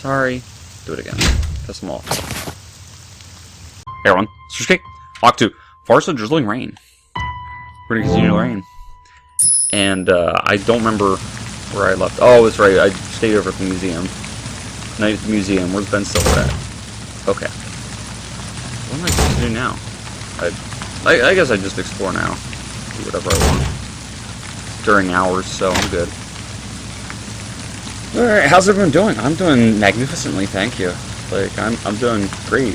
Sorry. Do it again. Piss them off. Hey everyone, SilverCheesecake. Walk to Forest of Drizzling Rain. We're gonna continue to rain. And I don't remember where I left. Oh, that's right. I stayed over at the museum. Night at the museum. Where's Ben Stiller at? Okay. What am I supposed to do now? I guess I just explore now. Do whatever I want. It's during hours, so I'm good. Alright, how's everyone doing? I'm doing magnificently, thank you. Like, I'm doing great.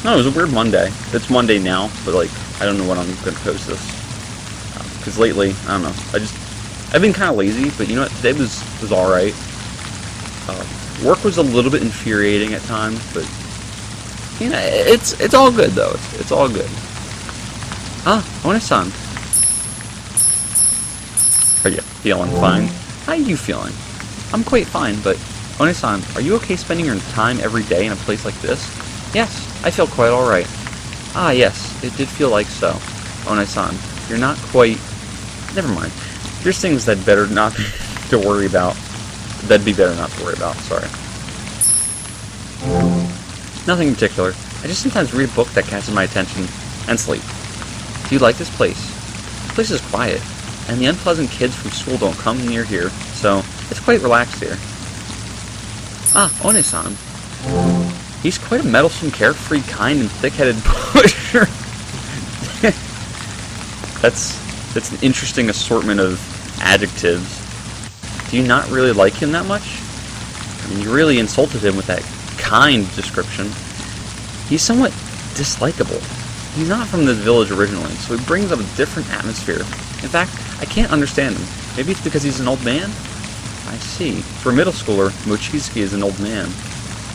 No, it was a weird Monday. It's Monday now, but like, I don't know when I'm gonna post this. Because lately, I don't know. I've been kind of lazy, but you know what? Today was alright. Work was a little bit infuriating at times, but you know, it's all good though. It's all good. Ah, One-san. Are you feeling fine? How are you feeling? I'm quite fine, but One-san, are you okay spending your time every day in a place like this? Yes, I feel quite alright. Ah, yes, it did feel like so. One-san, you're not quite... Never mind. There's things that better not to worry about. That'd be better not to worry about, sorry. Nothing in particular. I just sometimes read a book that catches my attention and sleep. Do you like this place? This place is quiet, and the unpleasant kids from school don't come near here, so it's quite relaxed here. Ah, One-san. He's quite a meddlesome, carefree, kind, and thick-headed pusher. That's an interesting assortment of adjectives. Do you not really like him that much? I mean, you really insulted him with that kind description. He's somewhat dislikable. He's not from this village originally, so he brings up a different atmosphere. In fact, I can't understand him. Maybe it's because he's an old man? I see. For a middle schooler, Mochizuki is an old man.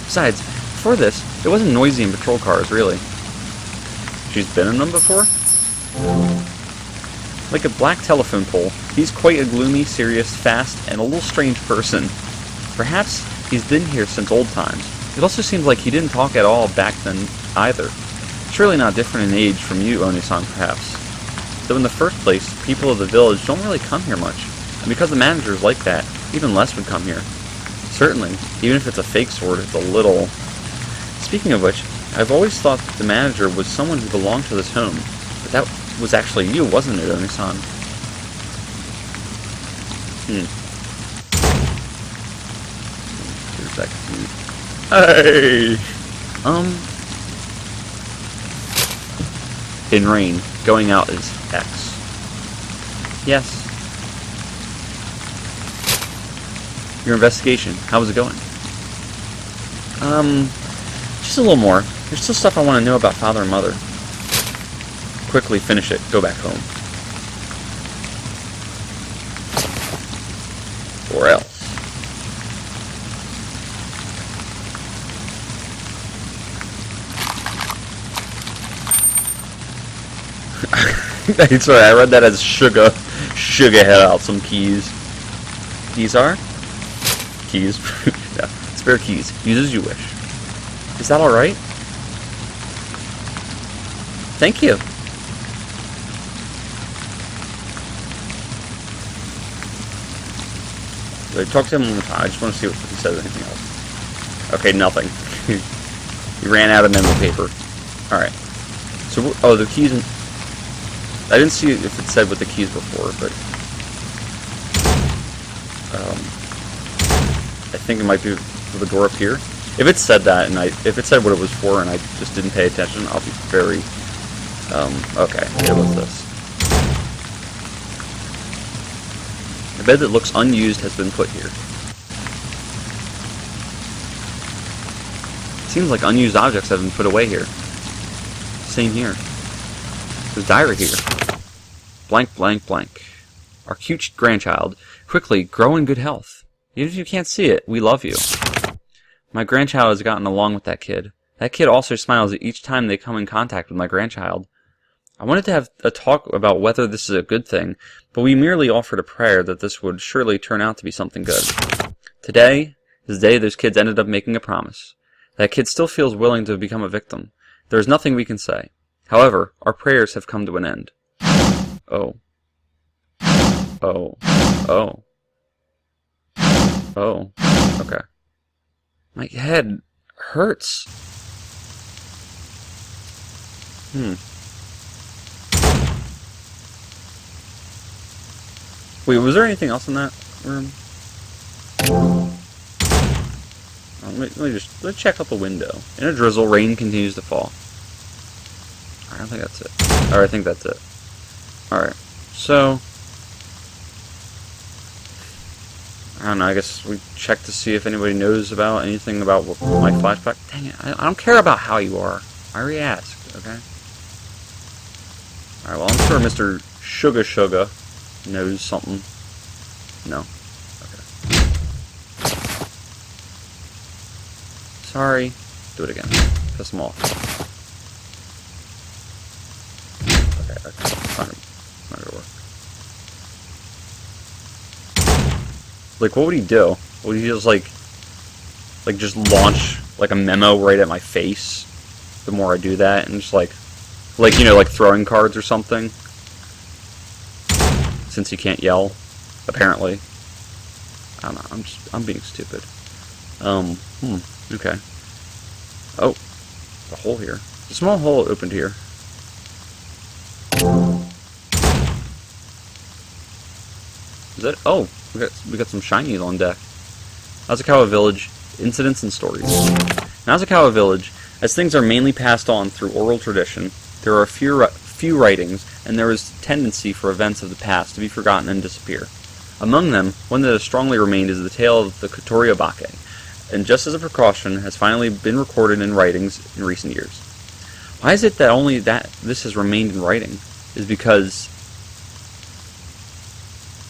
Besides, before this, it wasn't noisy in patrol cars, really. She's been in them before? Like a black telephone pole, he's quite a gloomy, serious, fast, and a little strange person. Perhaps he's been here since old times. It also seems like he didn't talk at all back then, either. Surely not different in age from you, Oni-san, perhaps. Though in the first place, people of the village don't really come here much. And because the manager's like that, even less would come here. Certainly, even if it's a fake sword, it's a little... Speaking of which, I've always thought that the manager was someone who belonged to this home. But that was actually you, wasn't it, Oni-san? Here's that confused. Hey! In rain, going out is X. Yes. Your investigation, how was it going? Just a little more. There's still stuff I want to know about Father and Mother. Quickly finish it, go back home. Or else. Sorry, I read that as sugar head out some keys. These are? Keys. Yeah, spare keys. Use as you wish. Is that alright? Thank you. Talk to him one more time. I just want to see if he says anything else. Okay, nothing. He ran out of memo paper. Alright. So, oh, the keys... I didn't see if it said what the keys were for, but... I think it might be for the door up here. If it said that, and if it said what it was for, and I just didn't pay attention, I'll be very... okay, it was this. A bed that looks unused has been put here. It seems like unused objects have been put away here. Same here. There's a diary here. Blank, blank, blank. Our cute grandchild. Quickly, grow in good health. Even if you can't see it, we love you. My grandchild has gotten along with that kid. That kid also smiles each time they come in contact with my grandchild. I wanted to have a talk about whether this is a good thing, but we merely offered a prayer that this would surely turn out to be something good. Today is the day those kids ended up making a promise. That kid still feels willing to become a victim. There is nothing we can say. However, our prayers have come to an end. Oh. Oh. Oh. Oh. Okay. My head hurts. Wait, was there anything else in that room? Let's check out the window. In a drizzle, rain continues to fall. Alright, I think that's it. Alright, I think that's it. Alright, so... I don't know, I guess we check to see if anybody knows about anything about my flashback. Dang it, I don't care about how you are. I already asked, okay? Alright, well, I'm sure Mr. Sugar knows something. No? Okay. Sorry. Do it again. Piss him off. Okay, it's not gonna work. Like, what would he do? Would he just, like just launch, like, a memo right at my face? The more I do that, and just, like, you know, like throwing cards or something? Since he can't yell, apparently. I don't know, I'm being stupid. Okay. Oh, a hole here. A small hole opened here. Is that? Oh, we got some shinies on deck. Azakawa Village, incidents and stories. In Azakawa Village, as things are mainly passed on through oral tradition, there are few writings, and there is tendency for events of the past to be forgotten and disappear. Among them, one that has strongly remained is the tale of the Kotori Obake, and just as a precaution, has finally been recorded in writings in recent years. Why is it that only this has remained in writing? Is because...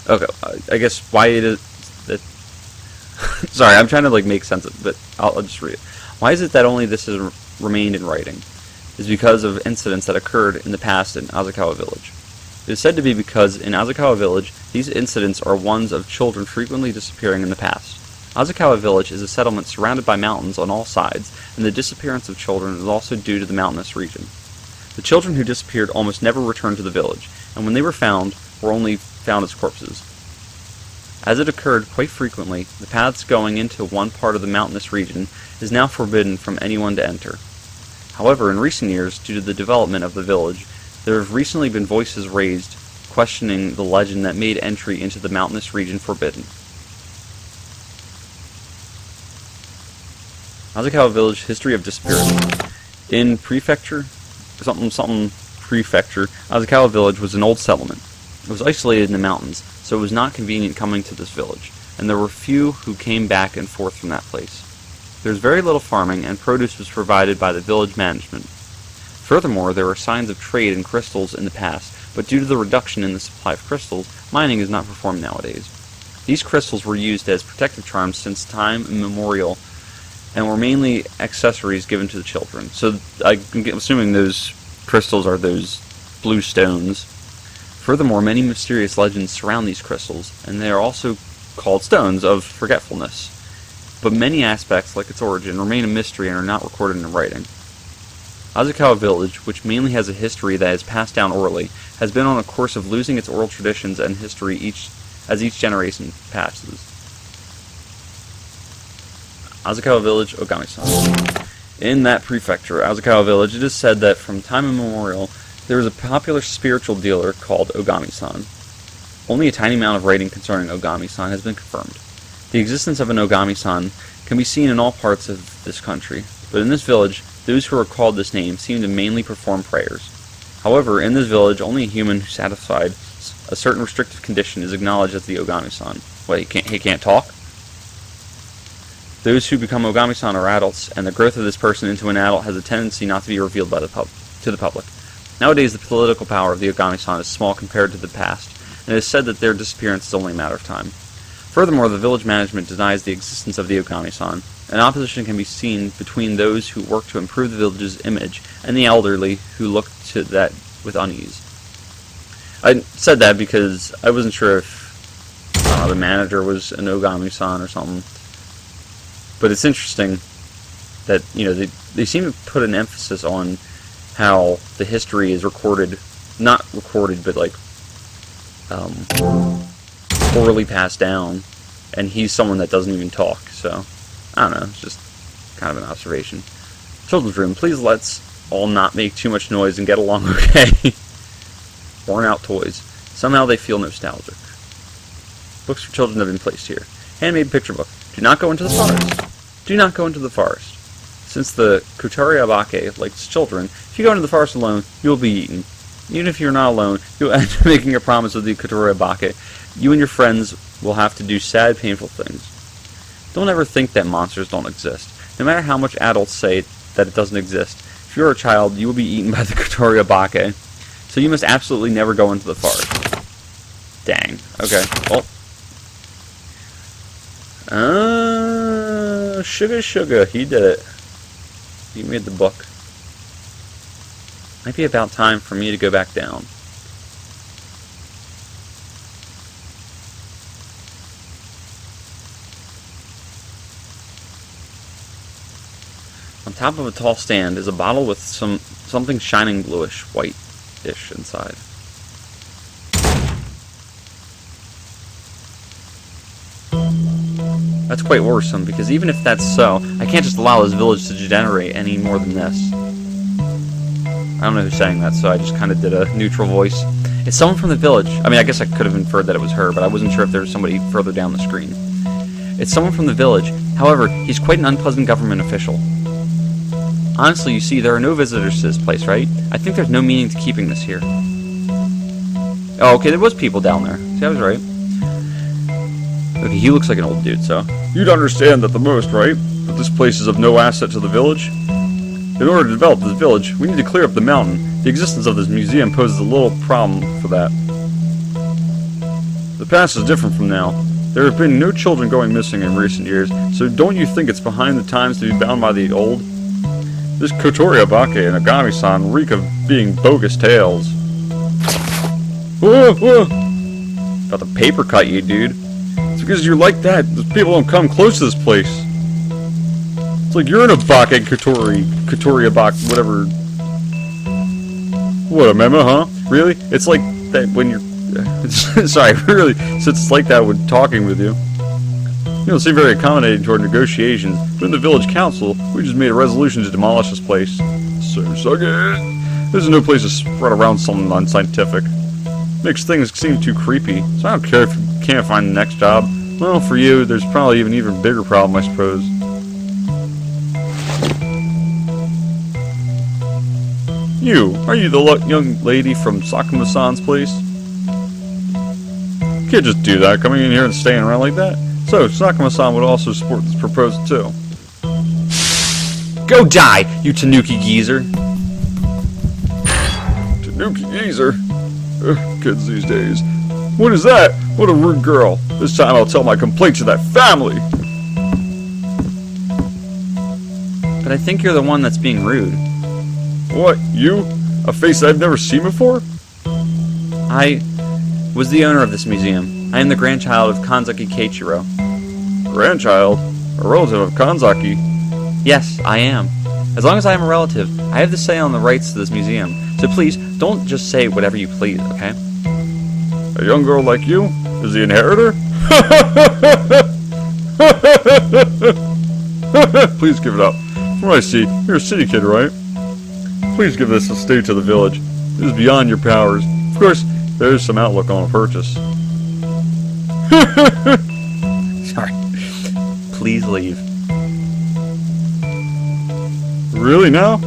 Okay, I guess why it is that... Sorry, I'm trying to like make sense of it, but I'll just read it. Why is it that only this has remained in writing? Is because of incidents that occurred in the past in Azakawa Village. It is said to be because in Azakawa Village, these incidents are ones of children frequently disappearing in the past. Azakawa Village is a settlement surrounded by mountains on all sides, and the disappearance of children is also due to the mountainous region. The children who disappeared almost never returned to the village, and when they were found, were only found as corpses. As it occurred quite frequently, the paths going into one part of the mountainous region is now forbidden from anyone to enter. However, in recent years, due to the development of the village, there have recently been voices raised questioning the legend that made entry into the mountainous region forbidden. Azakawa Village, history of disappearance. In prefecture, prefecture, Azakawa Village was an old settlement. It was isolated in the mountains, so it was not convenient coming to this village, and there were few who came back and forth from that place. There was very little farming, and produce was provided by the village management. Furthermore, there were signs of trade in crystals in the past, but due to the reduction in the supply of crystals, mining is not performed nowadays. These crystals were used as protective charms since time immemorial, and were mainly accessories given to the children. So I'm assuming those crystals are those blue stones. Furthermore, many mysterious legends surround these crystals, and they are also called stones of forgetfulness. But many aspects, like its origin, remain a mystery and are not recorded in writing. Azakawa Village, which mainly has a history that is passed down orally, has been on a course of losing its oral traditions and history as each generation passes. Azakawa Village, Ogami-san. In that prefecture, Azakawa Village, it is said that from time immemorial, there was a popular spiritual dealer called Ogami-san. Only a tiny amount of writing concerning Ogami-san has been confirmed. The existence of an Ogami-san can be seen in all parts of this country, but in this village, those who are called this name seem to mainly perform prayers. However, in this village, only a human who satisfied a certain restrictive condition is acknowledged as the Ogami-san. What, he can't talk? Those who become Ogami-san are adults, and the growth of this person into an adult has a tendency not to be revealed by to the public. Nowadays, the political power of the Ogami-san is small compared to the past, and it is said that their disappearance is only a matter of time. Furthermore, the village management denies the existence of the Ogami-san, and opposition can be seen between those who work to improve the village's image and the elderly who look to that with unease. I said that because I wasn't sure if the manager was an Ogami-san or something. But it's interesting that, you know, they seem to put an emphasis on how the history is recorded, not recorded, but like orally passed down, and he's someone that doesn't even talk, so I don't know, it's just kind of an observation. Children's room, please let's all not make too much noise and get along okay. Worn out toys. Somehow they feel nostalgic. Books for children have been placed here. Handmade picture book. Do not go into the forest. Do not go into the forest. Since the Kotori Obake likes children, if you go into the forest alone, you will be eaten. Even if you're not alone, you'll end up making a promise with the Kotori Obake. You and your friends will have to do sad, painful things. Don't ever think that monsters don't exist. No matter how much adults say that it doesn't exist, if you're a child, you will be eaten by the Kotori Obake. So you must absolutely never go into the forest. Dang. Okay. Well. Sugar. He did it. He made the book. Might be about time for me to go back down. On top of a tall stand is a bottle with something shining bluish, white-ish inside. That's quite worrisome, because even if that's so, I can't just allow this village to degenerate any more than this. I don't know who's saying that, so I just kind of did a neutral voice. It's someone from the village. I mean, I guess I could have inferred that it was her, but I wasn't sure if there was somebody further down the screen. It's someone from the village. However, he's quite an unpleasant government official. Honestly, you see, there are no visitors to this place, right? I think there's no meaning to keeping this here. Oh, okay, there was people down there. See, I was right. Okay, he looks like an old dude, so... You'd understand that the most, right? That this place is of no asset to the village? In order to develop this village, we need to clear up the mountain. The existence of this museum poses a little problem for that. The past is different from now. There have been no children going missing in recent years, so don't you think it's behind the times to be bound by the old? This Kotori Obake and Agami-san reek of being bogus tales. Whoa, whoa! About to paper cut you, dude. It's because you're like that. Those people don't come close to this place. It's like you're an Obake, Kotori Obake, whatever. What, a memo, huh? Really? It's like that when you're... Sorry, really. So it's like that when talking with you. You don't seem very accommodating toward negotiations, but in the village council, we just made a resolution to demolish this place. So suck it. There's no place to spread around something unscientific. Makes things seem too creepy, so I don't care if you can't find the next job. Well, for you, there's probably an even bigger problem, I suppose. Are you the young lady from Sakuma-san's place? You can't just do that, coming in here and staying around like that. So, Sakuma-san would also support this proposal too. Go die, you Tanuki geezer! Tanuki geezer? Kids these days. What is that? What a rude girl. This time I'll tell my complaint to that family! But I think you're the one that's being rude. What, you? A face I've never seen before? I was the owner of this museum. I am the grandchild of Kanzaki Keiichiro. Grandchild? A relative of Kanzaki? Yes, I am. As long as I am a relative, I have the say on the rights to this museum. So please, don't just say whatever you please, okay? A young girl like you is the inheritor? Please give it up. From what I see, you're a city kid, right? Please give this estate to the village. It is beyond your powers. Of course, there is some outlook on a purchase. Sorry. Please leave. Really now?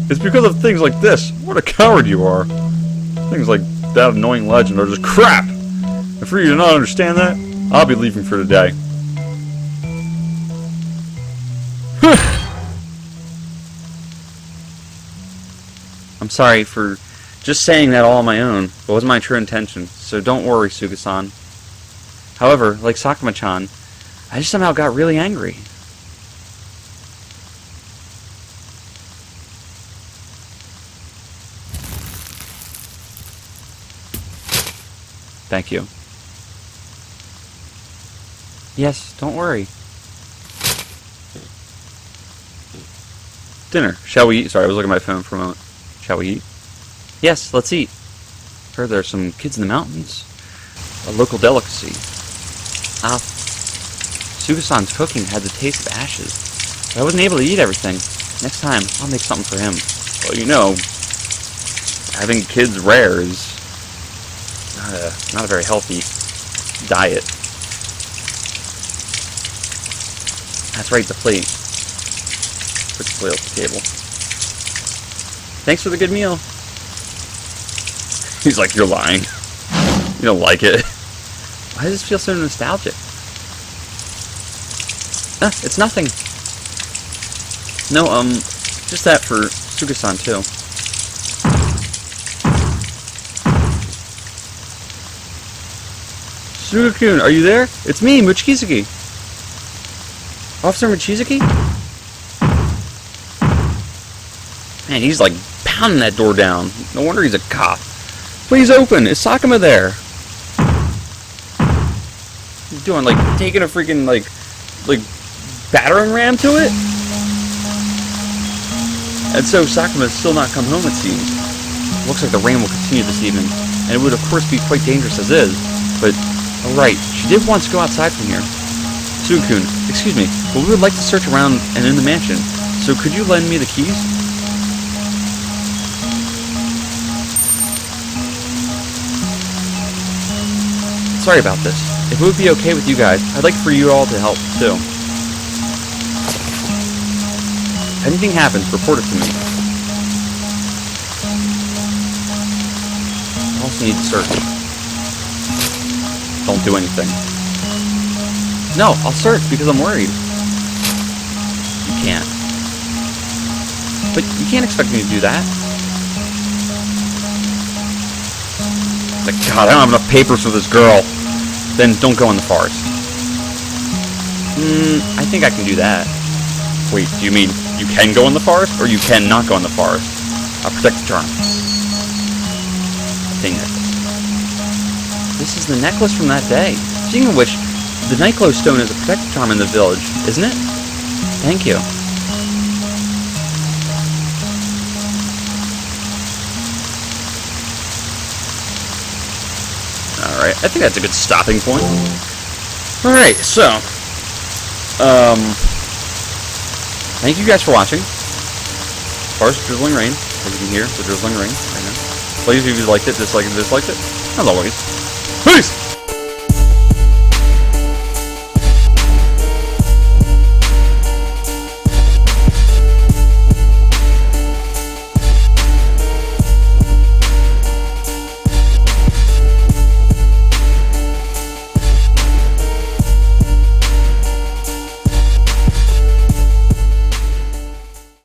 It's because of things like this. What a coward you are. Things like that annoying legend are just crap. And for you to not understand that, I'll be leaving for today. I'm sorry for just saying that all on my own. It wasn't my true intention, so don't worry, Suga-san. However, like Sakuma-chan, I just somehow got really angry. Thank you. Yes, don't worry. Dinner. Shall we eat? Sorry, I was looking at my phone for a moment. Shall we eat? Yes, let's eat. Heard there are some kids in the mountains. A local delicacy. Ah, Suga-san's cooking had the taste of ashes. But I wasn't able to eat everything. Next time, I'll make something for him. Well, you know, having kids rare is not a very healthy diet. That's right, the plate. Put the plate off the table. Thanks for the good meal. He's like, you're lying. You don't like it. Why does this feel so nostalgic? It's nothing. No, just that for Suga-san, too. Suga-kun, are you there? It's me, Mochizuki. Officer Mochizuki? Man, he's like pounding that door down. No wonder he's a cop. Please open. Is Sakuma there? He's doing like taking a freaking like battering ram to it? And so Sakuma's still not come home, it seems. Looks like the rain will continue this evening, and it would of course be quite dangerous as is, but alright, she did once go outside from here. Suga-kun, excuse me, but we would like to search around and in the mansion, so could you lend me the keys? Sorry about this. If it would be okay with you guys, I'd like for you all to help, too. If anything happens, report it to me. I also need to search. Don't do anything. No, I'll search because I'm worried. You can't. But you can't expect me to do that. It's like, God, I don't have enough papers for this girl. Then don't go in the forest. I think I can do that. Wait, do you mean you can go in the forest, or you cannot go in the forest? I'll protect the charm. Dang necklace. This is the necklace from that day. Speaking of which, the Nightglow stone is a protective charm in the village, isn't it? Thank you. Alright, I think that's a good stopping point. Alright, so thank you guys for watching. As far as drizzling rain, as you can hear, the drizzling rain right now. Please, if you liked it, disliked it, as always. Peace!